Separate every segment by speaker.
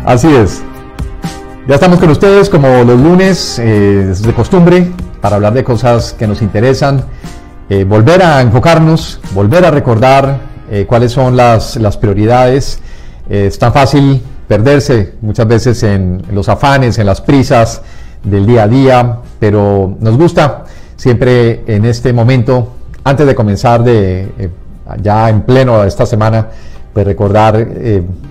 Speaker 1: Así es. Ya estamos con ustedes como los lunes, es de costumbre, para hablar de cosas que nos interesan, volver a enfocarnos, volver a recordar cuáles son las prioridades. Es tan fácil perderse muchas veces en los afanes, en las prisas del día a día, pero nos gusta siempre en este momento, antes de comenzar ya en pleno esta semana, pues recordar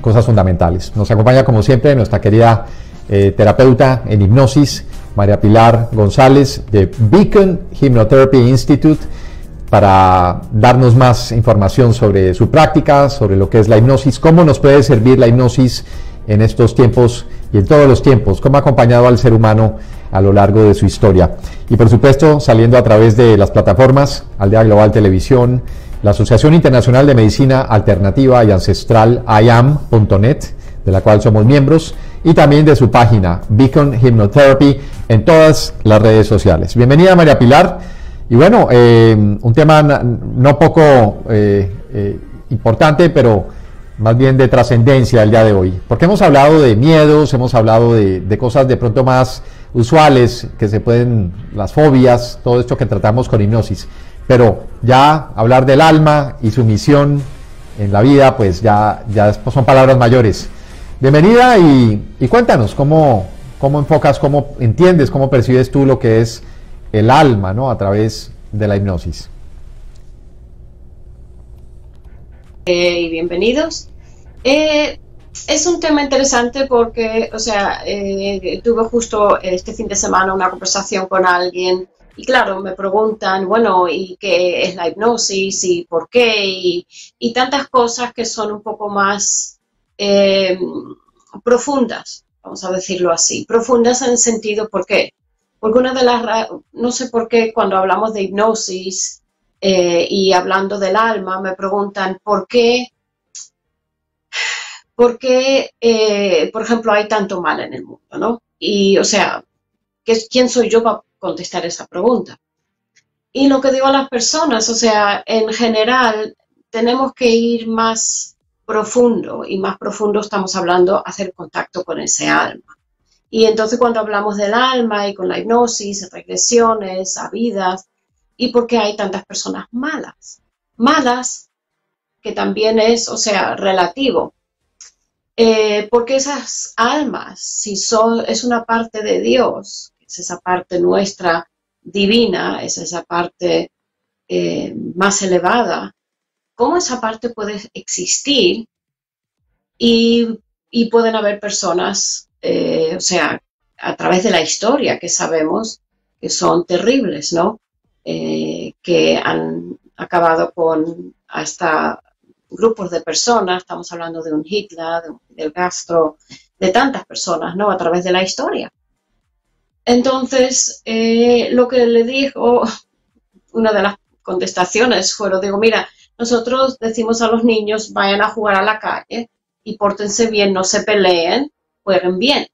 Speaker 1: cosas fundamentales. Nos acompaña como siempre nuestra querida terapeuta en hipnosis, María Pilar González de Beacon Hypnotherapy Institute, para darnos más información sobre su práctica, sobre lo que es la hipnosis, cómo nos puede servir la hipnosis en estos tiempos y en todos los tiempos, cómo ha acompañado al ser humano a lo largo de su historia. Y por supuesto, saliendo a través de las plataformas Aldea Global Televisión, la Asociación Internacional de Medicina Alternativa y Ancestral, IAM.net, de la cual somos miembros, y también de su página Beacon Hypnotherapy en todas las redes sociales. Bienvenida, María Pilar. Y bueno, un tema no poco importante, pero más bien de trascendencia el día de hoy, porque hemos hablado de miedos, hemos hablado de cosas de pronto más usuales, que se pueden, las fobias, todo esto que tratamos con hipnosis, pero ya hablar del alma y su misión en la vida, pues ya son palabras mayores. Bienvenida y cuéntanos cómo enfocas, cómo entiendes, cómo percibes tú lo que es el alma, ¿no?, a través de la hipnosis.
Speaker 2: Y bienvenidos. Es un tema interesante porque, o sea, tuve justo este fin de semana una conversación con alguien y claro, me preguntan, bueno, ¿y qué es la hipnosis? ¿Y por qué? Y tantas cosas que son un poco más profundas, vamos a decirlo así. Profundas en el sentido, ¿por qué? Porque no sé por qué cuando hablamos de hipnosis y hablando del alma, me preguntan, ¿por qué? Por ejemplo, hay tanto mal en el mundo, ¿no? Y, o sea, ¿quién soy yo para contestar esa pregunta? Y lo que digo a las personas, o sea, en general, tenemos que ir más profundo, y más profundo estamos hablando hacer contacto con ese alma. Y entonces cuando hablamos del alma y con la hipnosis, regresiones a vidas, ¿y por qué hay tantas personas malas? Malas, que también es, o sea, relativo. Porque esas almas, si es una parte de Dios, es esa parte nuestra divina, es esa parte más elevada, ¿cómo esa parte puede existir y pueden haber personas, o sea, a través de la historia que sabemos que son terribles, ¿no? Que han acabado con hasta grupos de personas, estamos hablando de un Hitler, de un Fidel Castro, de tantas personas, ¿no?, a través de la historia. Entonces, lo que le dijo, una de las contestaciones fue, digo, mira, nosotros decimos a los niños, vayan a jugar a la calle y pórtense bien, no se peleen, jueguen bien.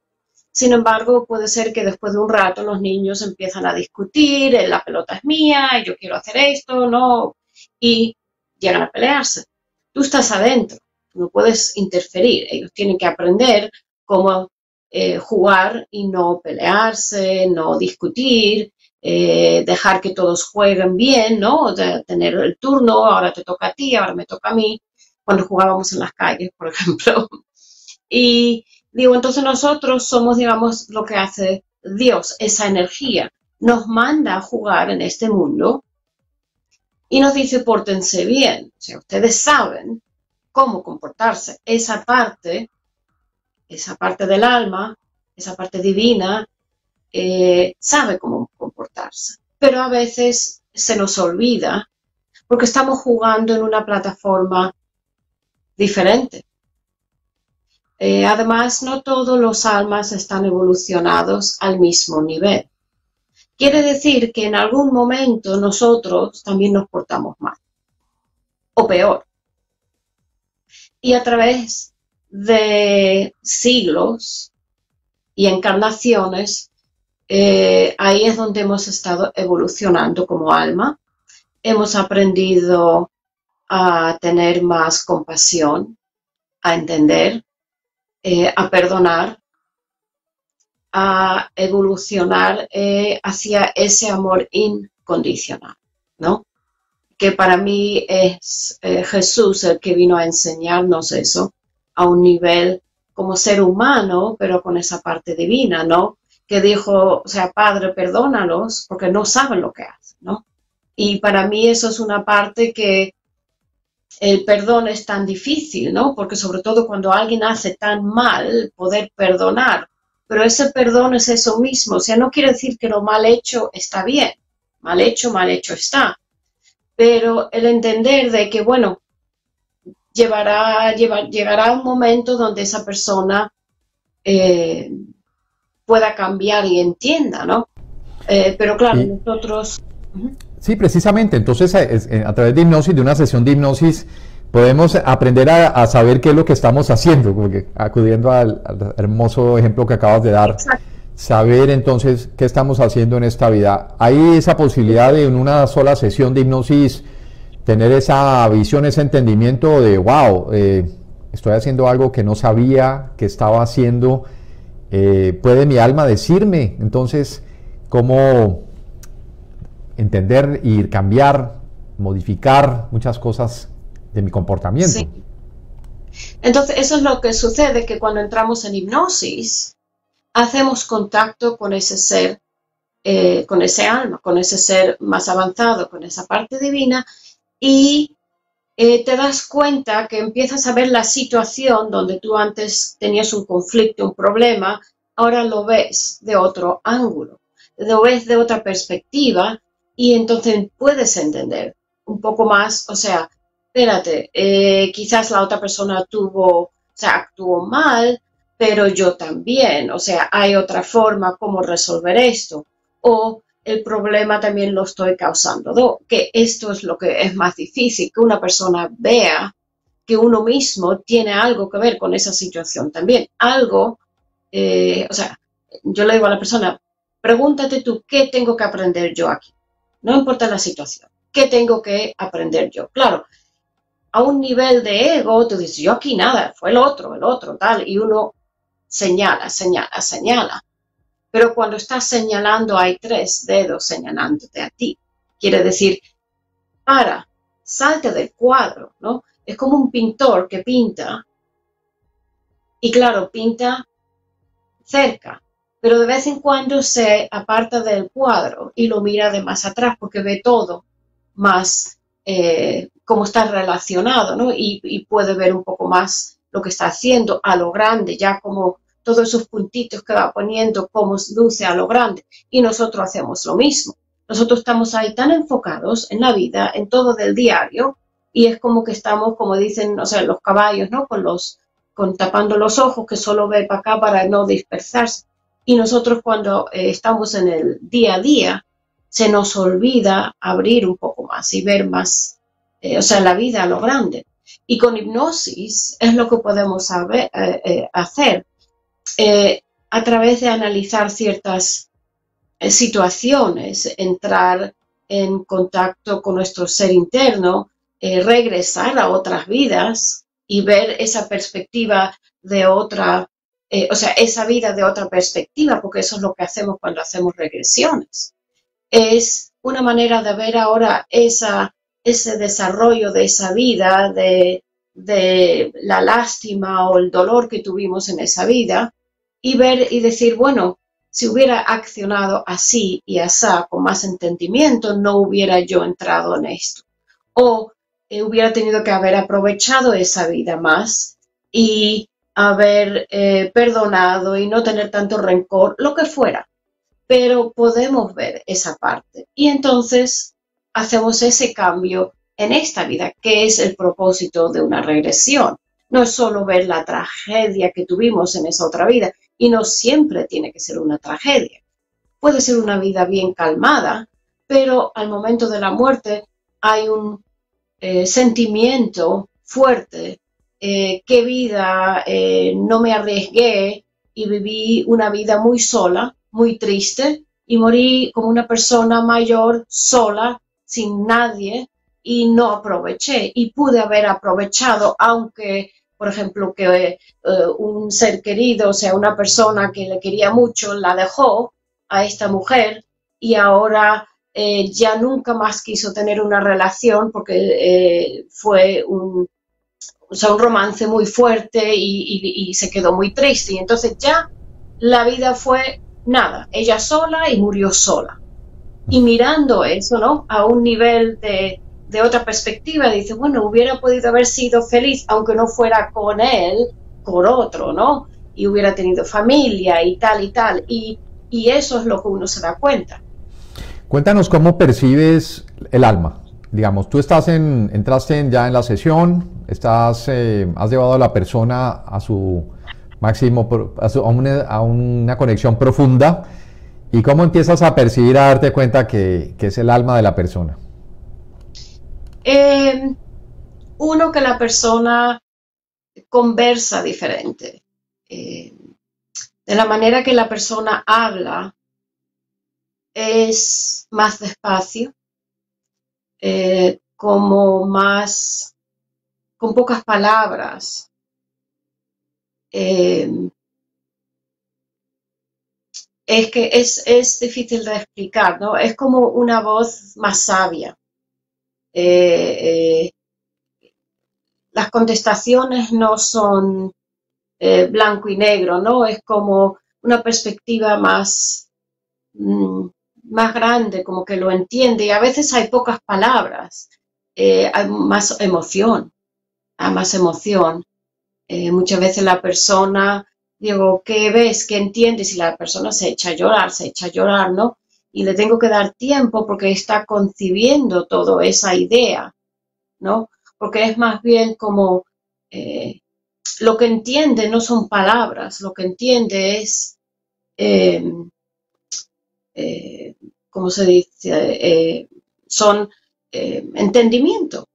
Speaker 2: Sin embargo, puede ser que después de un rato los niños empiezan a discutir, la pelota es mía, yo quiero hacer esto, no, y llegan a pelearse. Tú estás adentro, no puedes interferir, ellos tienen que aprender cómo jugar y no pelearse, no discutir, dejar que todos jueguen bien, ¿no? Tener el turno, ahora te toca a ti, ahora me toca a mí, cuando jugábamos en las calles, por ejemplo. Y digo, entonces nosotros somos, digamos, lo que hace Dios, esa energía, nos manda a jugar en este mundo y nos dice, pórtense bien. O sea, ustedes saben cómo comportarse. Esa parte del alma, esa parte divina, sabe cómo comportarse. Pero a veces se nos olvida porque estamos jugando en una plataforma diferente. Además, no todos los almas están evolucionados al mismo nivel. Quiere decir que en algún momento nosotros también nos portamos mal, o peor. Y a través de siglos y encarnaciones, ahí es donde hemos estado evolucionando como alma. Hemos aprendido a tener más compasión, a entender, a perdonar, a evolucionar hacia ese amor incondicional, ¿no? Que para mí es Jesús el que vino a enseñarnos eso a un nivel como ser humano, pero con esa parte divina, ¿no? Que dijo, o sea, Padre, perdónalos porque no saben lo que hacen, ¿no? Y para mí eso es una parte que el perdón es tan difícil, ¿no? Porque sobre todo cuando alguien hace tan mal, poder perdonar. Pero ese perdón es eso mismo. O sea, no quiere decir que lo mal hecho está bien. Mal hecho está. Pero el entender de que, bueno, llegará un momento donde esa persona pueda cambiar y entienda, ¿no? Pero claro,
Speaker 1: Y,
Speaker 2: nosotros...
Speaker 1: sí, precisamente. Entonces, a través de hipnosis, de una sesión de hipnosis, podemos aprender a saber qué es lo que estamos haciendo, porque acudiendo al hermoso ejemplo que acabas de dar,
Speaker 2: Exacto.
Speaker 1: saber entonces qué estamos haciendo en esta vida. ¿Hay esa posibilidad de en una sola sesión de hipnosis tener esa visión, ese entendimiento de, wow, estoy haciendo algo que no sabía que estaba haciendo? ¿Puede mi alma decirme entonces cómo entender y cambiar, modificar muchas cosas de mi comportamiento?
Speaker 2: Sí. Entonces, eso es lo que sucede, que cuando entramos en hipnosis, hacemos contacto con ese ser, con ese alma, con ese ser más avanzado, con esa parte divina, y te das cuenta que empiezas a ver la situación donde tú antes tenías un conflicto, un problema, ahora lo ves de otro ángulo, lo ves de otra perspectiva y entonces puedes entender un poco más, o sea, espérate, quizás la otra persona actuó mal, pero yo también, o sea, hay otra forma como resolver esto, o el problema también lo estoy causando, que esto es lo que es más difícil, que una persona vea que uno mismo tiene algo que ver con esa situación también, algo, o sea, yo le digo a la persona, pregúntate tú, ¿qué tengo que aprender yo aquí? No importa la situación, ¿qué tengo que aprender yo? Claro, a un nivel de ego, tú dices, yo aquí nada, fue el otro, tal, y uno señala, señala, señala. Pero cuando estás señalando, hay tres dedos señalándote a ti. Quiere decir, salte del cuadro, ¿no? Es como un pintor que pinta, y claro, pinta cerca, pero de vez en cuando se aparta del cuadro y lo mira de más atrás porque ve todo más cómo está relacionado, ¿no? Y puede ver un poco más lo que está haciendo a lo grande, ya como todos esos puntitos que va poniendo, cómo luce a lo grande. Y nosotros hacemos lo mismo. Nosotros estamos ahí tan enfocados en la vida, en todo del diario, y es como que estamos, como dicen, o sea, los caballos, ¿no? Con tapando los ojos, que solo ve para acá para no dispersarse. Y nosotros cuando estamos en el día a día, se nos olvida abrir un poco más y ver más, o sea, la vida a lo grande. Y con hipnosis es lo que podemos hacer a través de analizar ciertas situaciones, entrar en contacto con nuestro ser interno, regresar a otras vidas y ver esa perspectiva de otra, o sea, esa vida de otra perspectiva, porque eso es lo que hacemos cuando hacemos regresiones. Es una manera de ver ahora ese desarrollo de esa vida, de la lástima o el dolor que tuvimos en esa vida, y ver y decir, bueno, si hubiera accionado así y así, con más entendimiento, no hubiera yo entrado en esto. O hubiera tenido que haber aprovechado esa vida más y haber perdonado y no tener tanto rencor, lo que fuera. Pero podemos ver esa parte. Y entonces hacemos ese cambio en esta vida, que es el propósito de una regresión. No es solo ver la tragedia que tuvimos en esa otra vida, y no siempre tiene que ser una tragedia. Puede ser una vida bien calmada, pero al momento de la muerte hay un sentimiento fuerte. ¿Qué vida? No me arriesgué y viví una vida muy sola, muy triste, y morí como una persona mayor, sola, sin nadie, y no aproveché. Y pude haber aprovechado, aunque por ejemplo, que un ser querido, o sea, una persona que le quería mucho, la dejó a esta mujer y ahora ya nunca más quiso tener una relación porque fue un romance muy fuerte y se quedó muy triste. Y entonces ya la vida fue nada, ella sola y murió sola. Y mirando eso, ¿no? A un nivel de otra perspectiva, dice, bueno, hubiera podido haber sido feliz, aunque no fuera con él, con otro, ¿no? Y hubiera tenido familia y tal y tal. Y eso es lo que uno se da cuenta.
Speaker 1: Cuéntanos cómo percibes el alma. Digamos, tú entraste ya en la sesión, has llevado a la persona a su máximo, a una conexión profunda. ¿Y cómo empiezas a percibir, a darte cuenta que es el alma de la persona?
Speaker 2: Uno, que la persona conversa diferente. De la manera que la persona habla es más despacio, como más, con pocas palabras. Es que es difícil de explicar, ¿no? Es como una voz más sabia. Las contestaciones no son blanco y negro, ¿no? Es como una perspectiva más grande, como que lo entiende. Y a veces hay pocas palabras, hay más emoción, muchas veces la persona, digo, ¿qué ves? ¿Qué entiendes? Y la persona se echa a llorar, ¿no? Y le tengo que dar tiempo porque está concibiendo toda esa idea, ¿no? Porque es más bien como lo que entiende no son palabras, lo que entiende es, ¿cómo se dice? Son entendimiento.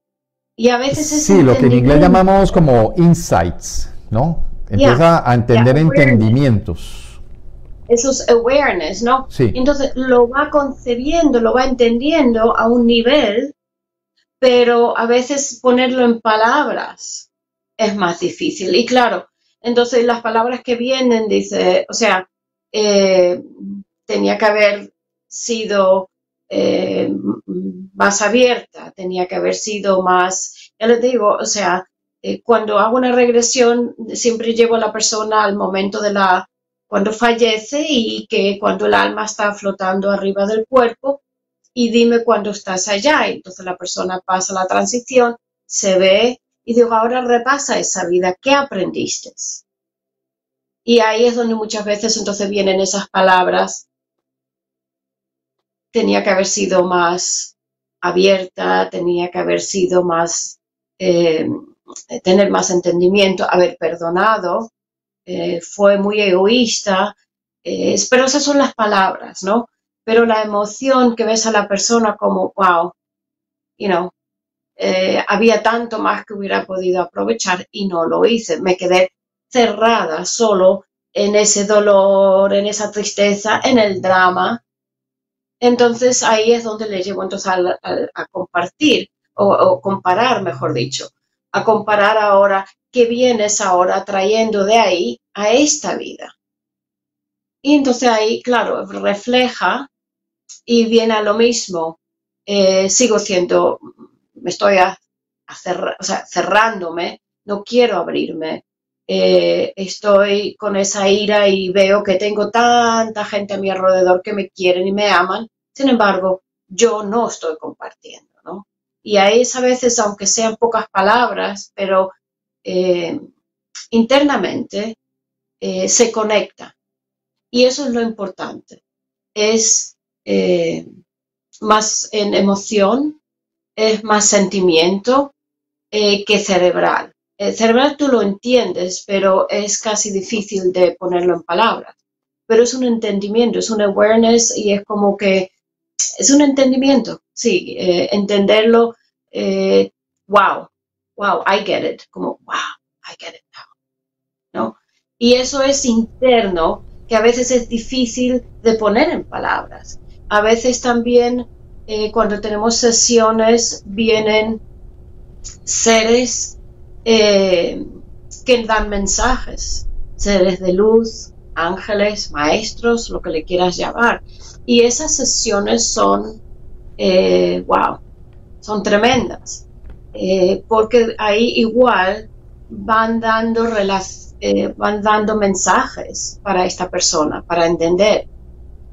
Speaker 2: Y a veces es
Speaker 1: sí, lo que en inglés llamamos como insights, ¿no? Empieza a entender entendimientos.
Speaker 2: Esos awareness, ¿no?
Speaker 1: Sí.
Speaker 2: Entonces lo va concebiendo, lo va entendiendo a un nivel, pero a veces ponerlo en palabras es más difícil. Y claro, entonces las palabras que vienen, dice, o sea, tenía que haber sido más abierta, tenía que haber sido más, ya les digo, o sea, cuando hago una regresión siempre llevo a la persona al momento cuando fallece y que cuando el alma está flotando arriba del cuerpo y dime cuándo estás allá. Entonces la persona pasa la transición, se ve y digo, ahora repasa esa vida, ¿qué aprendiste? Y ahí es donde muchas veces entonces vienen esas palabras. Tenía que haber sido más abierta, tenía que haber sido más, tener más entendimiento, haber perdonado, fue muy egoísta, pero esas son las palabras, ¿no? Pero la emoción que ves a la persona como, wow, había tanto más que hubiera podido aprovechar y no lo hice. Me quedé cerrada solo en ese dolor, en esa tristeza, en el drama. Entonces ahí es donde le llevo entonces a compartir o comparar, mejor dicho, a comparar ahora qué vienes ahora trayendo de ahí a esta vida. Y entonces ahí, claro, refleja y viene a lo mismo. Sigo siendo, me estoy cerrándome, no quiero abrirme. Estoy con esa ira y veo que tengo tanta gente a mi alrededor que me quieren y me aman, sin embargo, yo no estoy compartiendo, ¿no? Y ahí es a veces, aunque sean pocas palabras, pero internamente se conecta. Y eso es lo importante. Es más en emoción, es más sentimiento que cerebral. El cerebral tú lo entiendes, pero es casi difícil de ponerlo en palabras. Pero es un entendimiento, es un awareness y es como que es un entendimiento, sí, entenderlo, wow, I get it, como wow, I get it now, ¿no? Y eso es interno, que a veces es difícil de poner en palabras. A veces también cuando tenemos sesiones vienen seres que dan mensajes, seres de luz, ángeles, maestros, lo que le quieras llamar. Y esas sesiones son, wow, son tremendas, porque ahí igual van dando mensajes para esta persona, para entender.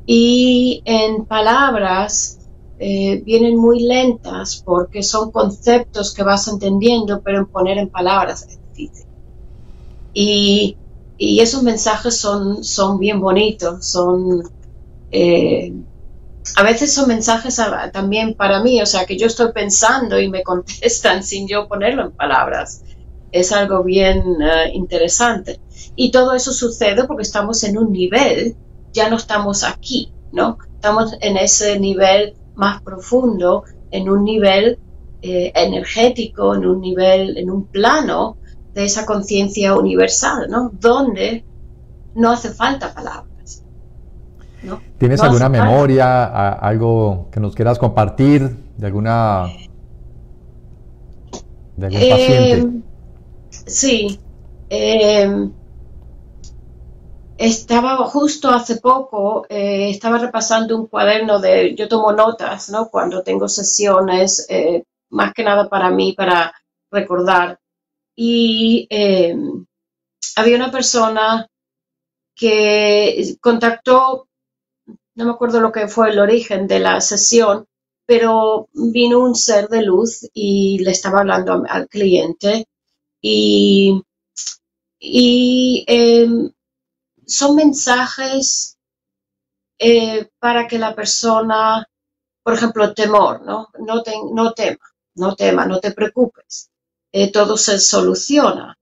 Speaker 2: Y en palabras vienen muy lentas porque son conceptos que vas entendiendo, pero en poner en palabras es difícil. Y esos mensajes son bien bonitos, a veces son mensajes también para mí, o sea, que yo estoy pensando y me contestan sin yo ponerlo en palabras. Es algo bien interesante. Y todo eso sucede porque estamos en un nivel, ya no estamos aquí, ¿no? Estamos en ese nivel más profundo, en un nivel energético, en un plano de esa conciencia universal, ¿no? Donde no hace falta palabras, ¿no?
Speaker 1: ¿Tienes
Speaker 2: No
Speaker 1: alguna
Speaker 2: hace falta.
Speaker 1: memoria, algo que nos quieras compartir de algún paciente?
Speaker 2: Sí, eh, estaba justo hace poco, estaba repasando un cuaderno yo tomo notas, ¿no? Cuando tengo sesiones, más que nada para mí, para recordar. Y había una persona que contactó, no me acuerdo lo que fue el origen de la sesión, pero vino un ser de luz y le estaba hablando al cliente y, y son mensajes para que la persona, por ejemplo, temor, ¿no? No tema, no te preocupes, todo se soluciona.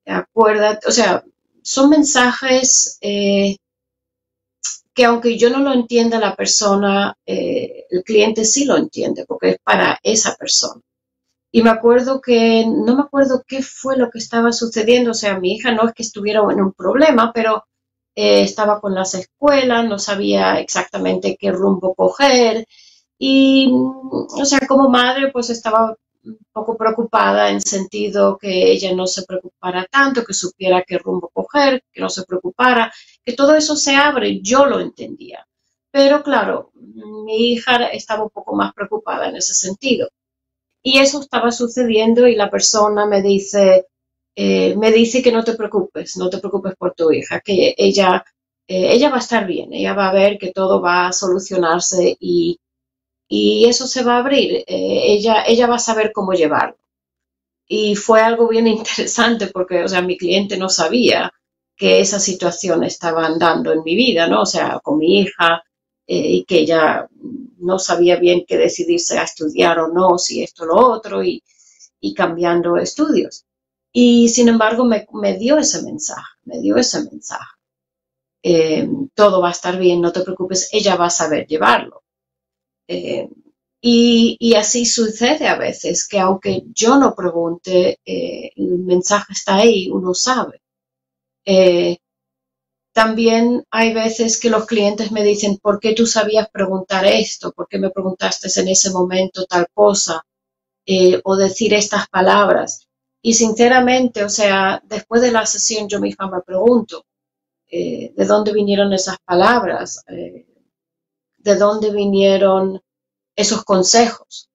Speaker 2: Acuérdate, o sea, son mensajes que aunque yo no lo entienda la persona, el cliente sí lo entiende porque es para esa persona. Y no me acuerdo qué fue lo que estaba sucediendo, o sea, mi hija no es que estuviera en un problema, pero estaba con las escuelas, no sabía exactamente qué rumbo coger y, o sea, como madre, pues estaba un poco preocupada en sentido que ella no se preocupara tanto, que supiera qué rumbo coger, que no se preocupara, que todo eso se abre, yo lo entendía. Pero claro, mi hija estaba un poco más preocupada en ese sentido. Y eso estaba sucediendo y la persona me dice que no te preocupes, no te preocupes por tu hija, que ella va a estar bien, ella va a ver que todo va a solucionarse y eso se va a abrir, ella va a saber cómo llevarlo. Y fue algo bien interesante porque, o sea, mi cliente no sabía que esa situación estaba andando en mi vida, ¿no? O sea, con mi hija, y que ella no sabía bien qué decidirse a estudiar o no, si esto o lo otro, y cambiando estudios. Y sin embargo me dio ese mensaje, me dio ese mensaje. Todo va a estar bien, no te preocupes, ella va a saber llevarlo. Eh, y así sucede a veces, que aunque yo no pregunte, el mensaje está ahí, uno sabe. Eh, También hay veces que los clientes me dicen, ¿por qué tú sabías preguntar esto? ¿Por qué me preguntaste en ese momento tal cosa? O decir estas palabras. Y sinceramente, o sea, después de la sesión yo misma me pregunto, ¿de dónde vinieron esas palabras? ¿De dónde vinieron esos consejos?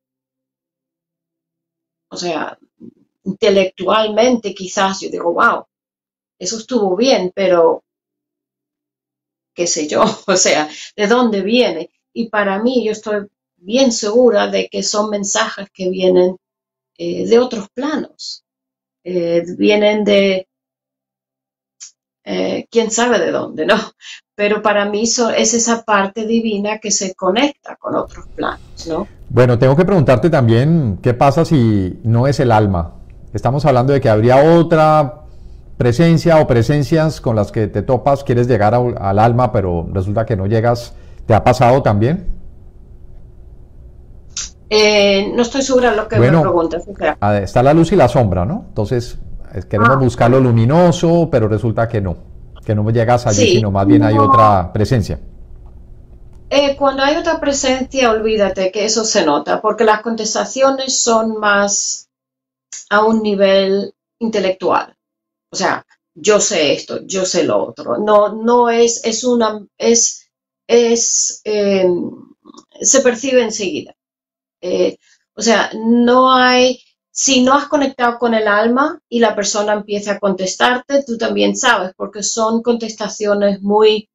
Speaker 2: O sea, intelectualmente quizás yo digo, wow, eso estuvo bien, pero qué sé yo, o sea, ¿de dónde viene? Y para mí yo estoy bien segura de que son mensajes que vienen de otros planos, vienen de quién sabe de dónde, ¿no? Pero para mí es esa parte divina que se conecta con otros planos, ¿no?
Speaker 1: Bueno, tengo que preguntarte también qué pasa si no es el alma. Estamos hablando de que habría otra presencia o presencias con las que te topas, quieres llegar al alma, pero resulta que no llegas. ¿Te ha pasado también?
Speaker 2: No estoy segura de lo que me
Speaker 1: Bueno,
Speaker 2: preguntas. O sea,
Speaker 1: está la luz y la sombra, ¿no? Entonces, queremos buscar lo
Speaker 2: vale.
Speaker 1: luminoso, pero resulta que no llegas allí,
Speaker 2: Sí,
Speaker 1: sino más bien hay
Speaker 2: no,
Speaker 1: otra presencia.
Speaker 2: cuando hay otra presencia, olvídate que eso se nota, porque las contestaciones son más a un nivel. intelectual. O sea, yo sé esto, yo sé lo otro. No se percibe enseguida. O sea, no hay, si no has conectado con el alma y la persona empieza a contestarte, tú también sabes, porque son contestaciones muy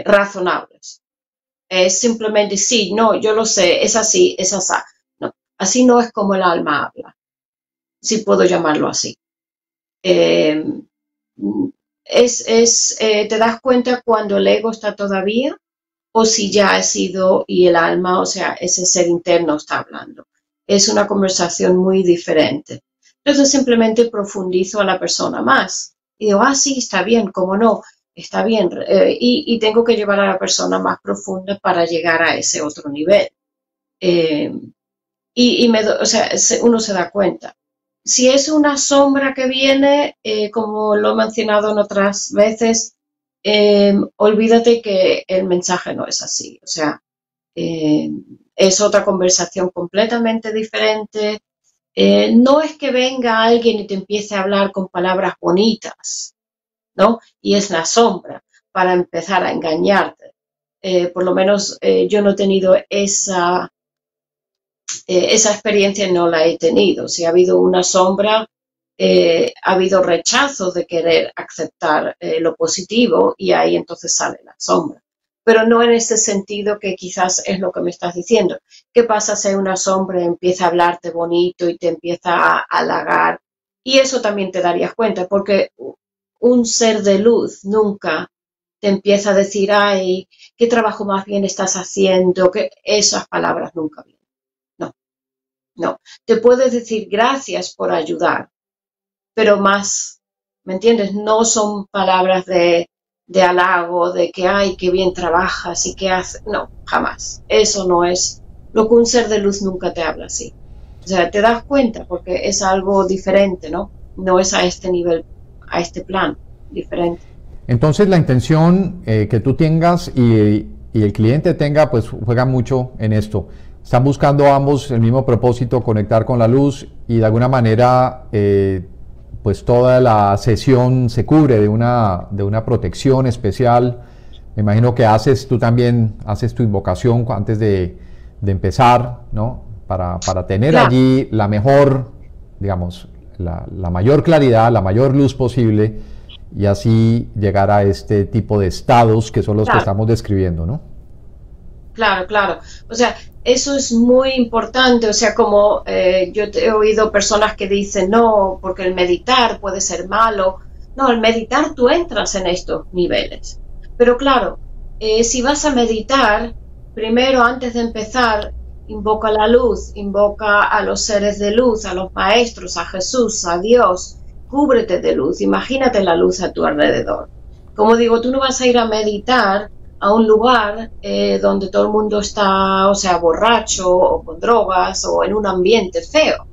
Speaker 2: razonables. Es simplemente sí, no, yo lo sé, es así, es así. No, así no es como el alma habla, si puedo llamarlo así. Eh, te das cuenta cuando el ego está todavía o si ya ha sido y el alma, o sea, ese ser interno está hablando. Es una conversación muy diferente. Entonces simplemente profundizo a la persona más. Y digo, sí, está bien, cómo no, está bien. Y tengo que llevar a la persona más profunda para llegar a ese otro nivel. Eh, o sea, uno se da cuenta. Si es una sombra que viene, como lo he mencionado en otras veces, olvídate que el mensaje no es así. O sea, es otra conversación completamente diferente. No es que venga alguien y te empiece a hablar con palabras bonitas, ¿no? Y es la sombra para empezar a engañarte. Por lo menos yo no he tenido esa experiencia, no la he tenido. Si ha habido una sombra, ha habido rechazo de querer aceptar lo positivo y ahí entonces sale la sombra. Pero no en ese sentido que quizás es lo que me estás diciendo. ¿Qué pasa si una sombra empieza a hablarte bonito y te empieza a halagar? Y eso también te darías cuenta, porque un ser de luz nunca te empieza a decir, ay, qué trabajo más bien estás haciendo, que esas palabras nunca vienen. No, te puedes decir gracias por ayudar, pero más, ¿me entiendes? No son palabras de halago, de que, ay, qué bien trabajas y qué haces. No, jamás. Eso no es lo que un ser de luz nunca te habla así. O sea, te das cuenta porque es algo diferente, ¿no? No es a este nivel, a este plan, diferente.
Speaker 1: Entonces la intención que tú tengas y el cliente tenga, pues juega mucho en esto. Están buscando ambos el mismo propósito, conectar con la luz y de alguna manera pues toda la sesión se cubre de una protección especial. Me imagino que tú también haces tu invocación antes de empezar, ¿no? Para tener
Speaker 2: Claro.
Speaker 1: allí la mejor, digamos, la mayor claridad, la mayor luz posible y así llegar a este tipo de estados que son los que
Speaker 2: Claro.
Speaker 1: estamos describiendo, ¿no?
Speaker 2: Claro, claro. O sea, eso es muy importante. O sea, como yo he oído personas que dicen, no, porque el meditar puede ser malo. No, el meditar tú entras en estos niveles. Pero claro, si vas a meditar, primero antes de empezar, invoca la luz, invoca a los seres de luz, a los maestros, a Jesús, a Dios. Cúbrete de luz, imagínate la luz a tu alrededor. Como digo, tú no vas a ir a meditar a un lugar donde todo el mundo está, o sea, borracho o con drogas o en un ambiente feo.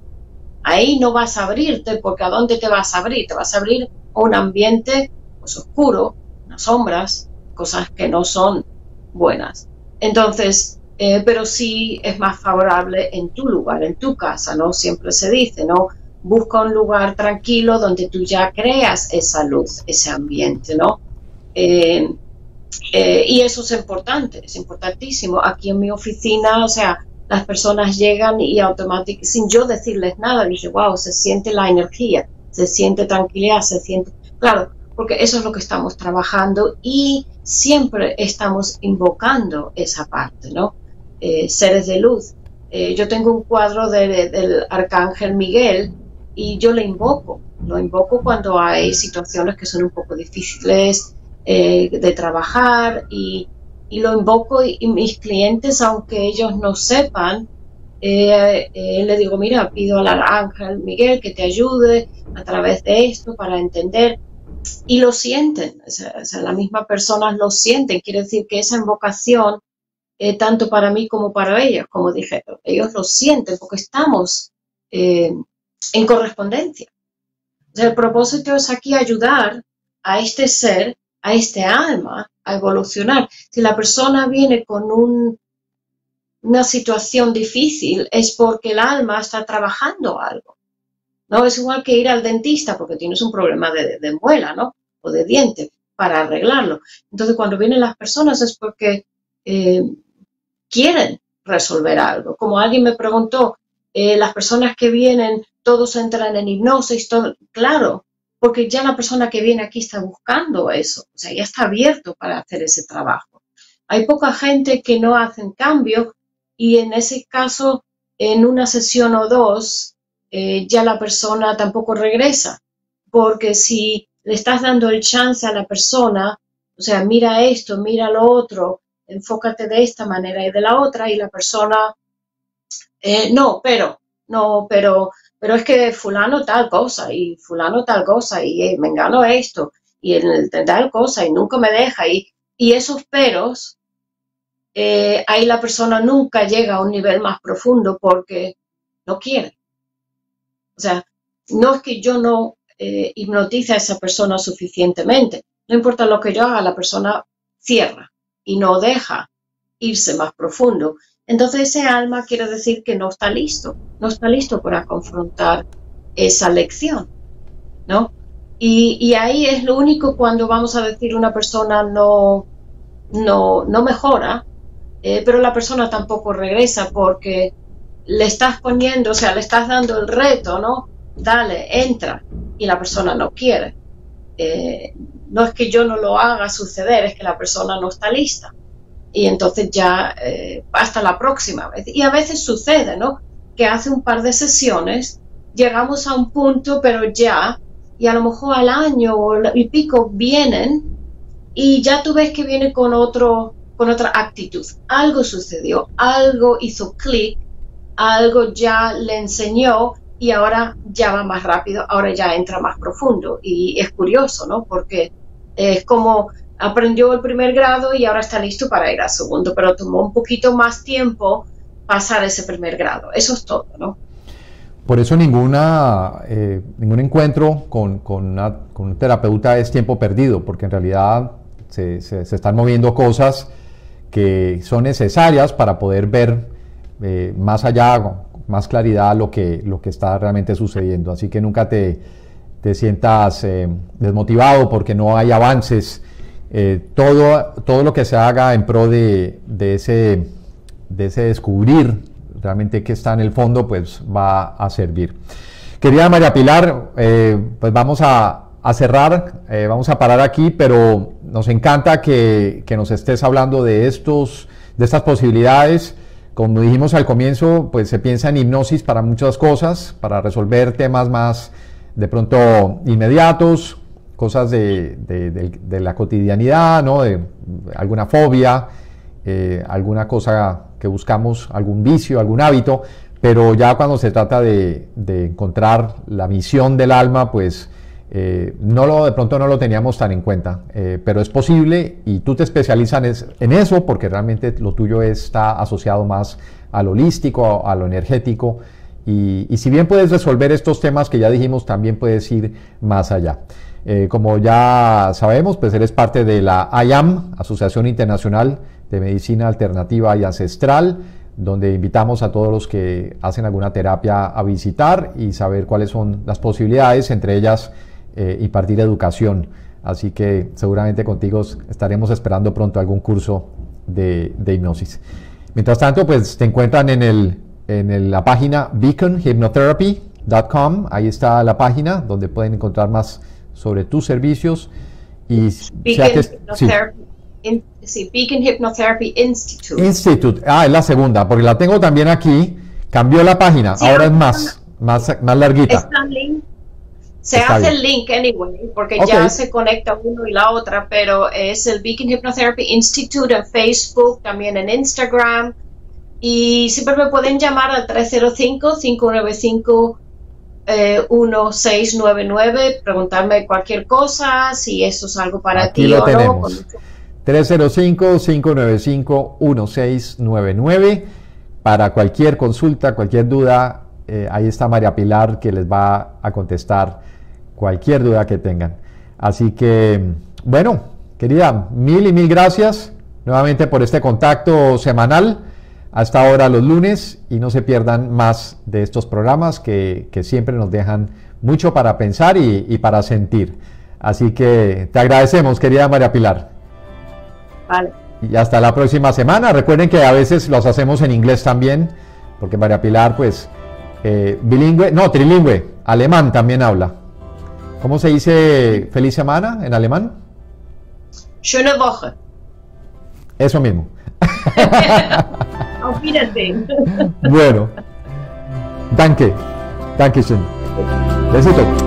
Speaker 2: Ahí no vas a abrirte porque ¿a dónde te vas a abrir? Te vas a abrir a un ambiente pues, oscuro, unas sombras, cosas que no son buenas. Entonces, pero sí es más favorable en tu lugar, en tu casa, ¿no? Siempre se dice, ¿no? Busca un lugar tranquilo donde tú ya creas esa luz, ese ambiente, ¿no? Y eso es importantísimo. Aquí en mi oficina, o sea, las personas llegan y automáticamente, sin yo decirles nada, dice, wow, se siente la energía, se siente tranquilidad, se siente... Claro, porque eso es lo que estamos trabajando y siempre estamos invocando esa parte, ¿no? Seres de luz. Yo tengo un cuadro del Arcángel Miguel y yo lo invoco cuando hay situaciones que son un poco difíciles de trabajar y lo invoco y mis clientes, aunque ellos no sepan, le digo, mira, pido al Arcángel Miguel que te ayude a través de esto para entender y lo sienten, o sea, las mismas personas lo sienten, quiere decir que esa invocación, tanto para mí como para ellos, como dije, ellos lo sienten porque estamos en correspondencia. O sea, el propósito es aquí ayudar a este ser, a este alma, a evolucionar. Si la persona viene con una situación difícil, es porque el alma está trabajando algo. ¿no? Es igual que ir al dentista porque tienes un problema de muela, ¿no? O de diente para arreglarlo. Entonces, cuando vienen las personas es porque quieren resolver algo. Como alguien me preguntó, las personas que vienen, todos entran en hipnosis, todo, claro, porque ya la persona que viene aquí está buscando eso, o sea, ya está abierto para hacer ese trabajo. Hay poca gente que no hacen cambio y en ese caso, en una sesión o dos, ya la persona tampoco regresa, porque si le estás dando el chance a la persona, o sea, mira esto, mira lo otro, enfócate de esta manera y de la otra, y la persona, pero es que fulano tal cosa, y fulano tal cosa, y mengano esto, y el tal cosa, y nunca me deja, y esos peros, ahí la persona nunca llega a un nivel más profundo porque no quiere. O sea, no es que yo no hipnotice a esa persona suficientemente, no importa lo que yo haga, la persona cierra y no deja irse más profundo. Entonces ese alma quiere decir que no está listo para confrontar esa lección, ¿no? Y ahí es lo único cuando vamos a decir una persona no mejora, pero la persona tampoco regresa porque le estás poniendo, o sea, le estás dando el reto, ¿no? Dale, entra, y la persona no quiere. No es que yo no lo haga suceder, es que la persona no está lista. Y entonces ya hasta la próxima vez. Y a veces sucede, ¿no? Que hace un par de sesiones llegamos a un punto, pero ya, y a lo mejor al año y pico vienen y ya tú ves que viene con otra actitud. Algo sucedió, algo hizo clic, algo ya le enseñó y ahora ya va más rápido, ahora ya entra más profundo. Y es curioso, ¿no? Porque es como aprendió el primer grado y ahora está listo para ir al segundo, pero tomó un poquito más tiempo pasar ese primer grado. Eso es todo, ¿no?
Speaker 1: Por eso ningún encuentro con un terapeuta es tiempo perdido, porque en realidad se están moviendo cosas que son necesarias para poder ver más allá, con más claridad lo que está realmente sucediendo. Así que nunca te sientas desmotivado porque no hay avances. Todo lo que se haga en pro de ese descubrir realmente qué está en el fondo, pues va a servir. Querida María Pilar, pues vamos a cerrar, vamos a parar aquí, pero nos encanta que nos estés hablando de estas posibilidades. Como dijimos al comienzo, pues se piensa en hipnosis para muchas cosas, para resolver temas más de pronto inmediatos, cosas de la cotidianidad, ¿no? De alguna fobia, alguna cosa que buscamos, algún vicio, algún hábito, pero ya cuando se trata de encontrar la misión del alma, pues de pronto no lo teníamos tan en cuenta, pero es posible y tú te especializas en eso porque realmente lo tuyo está asociado más a lo holístico, a lo energético, y si bien puedes resolver estos temas que ya dijimos, también puedes ir más allá. Como ya sabemos, pues eres parte de la AIAM, Asociación Internacional de Medicina Alternativa y Ancestral, donde invitamos a todos los que hacen alguna terapia a visitar y saber cuáles son las posibilidades, entre ellas impartir educación. Así que seguramente contigo estaremos esperando pronto algún curso de hipnosis. Mientras tanto, pues te encuentran en la página beaconhypnotherapy.com. Ahí está la página donde pueden encontrar más sobre tus servicios. Y
Speaker 2: Beacon Hypnotherapy Institute.
Speaker 1: Es la segunda, porque la tengo también aquí. Cambió la página, sí, ahora es más larguita.
Speaker 2: Está link. Se hace el link anyway, porque ya se conecta uno y la otra, pero es el Beacon Hypnotherapy Institute en Facebook, también en Instagram, y siempre me pueden llamar al 305-595-1699, preguntarme cualquier cosa, si eso es algo para
Speaker 1: aquí
Speaker 2: ti
Speaker 1: lo
Speaker 2: o
Speaker 1: tenemos. No. 305-595-1699 para cualquier consulta, cualquier duda. Ahí está María Pilar que les va a contestar cualquier duda que tengan. Así que, bueno, querida, mil y mil gracias nuevamente por este contacto semanal a esta hora los lunes y no se pierdan más de estos programas que siempre nos dejan mucho para pensar y para sentir. Así que te agradecemos, querida María Pilar.
Speaker 2: Vale.
Speaker 1: Y hasta la próxima semana. Recuerden que a veces los hacemos en inglés también, porque María Pilar, pues, bilingüe, no, trilingüe, alemán también habla. ¿Cómo se dice feliz semana en alemán?
Speaker 2: Schöne Woche.
Speaker 1: Eso mismo.
Speaker 2: Auf Wiedersehen.
Speaker 1: Bueno, danke. Dankeschön. Besito.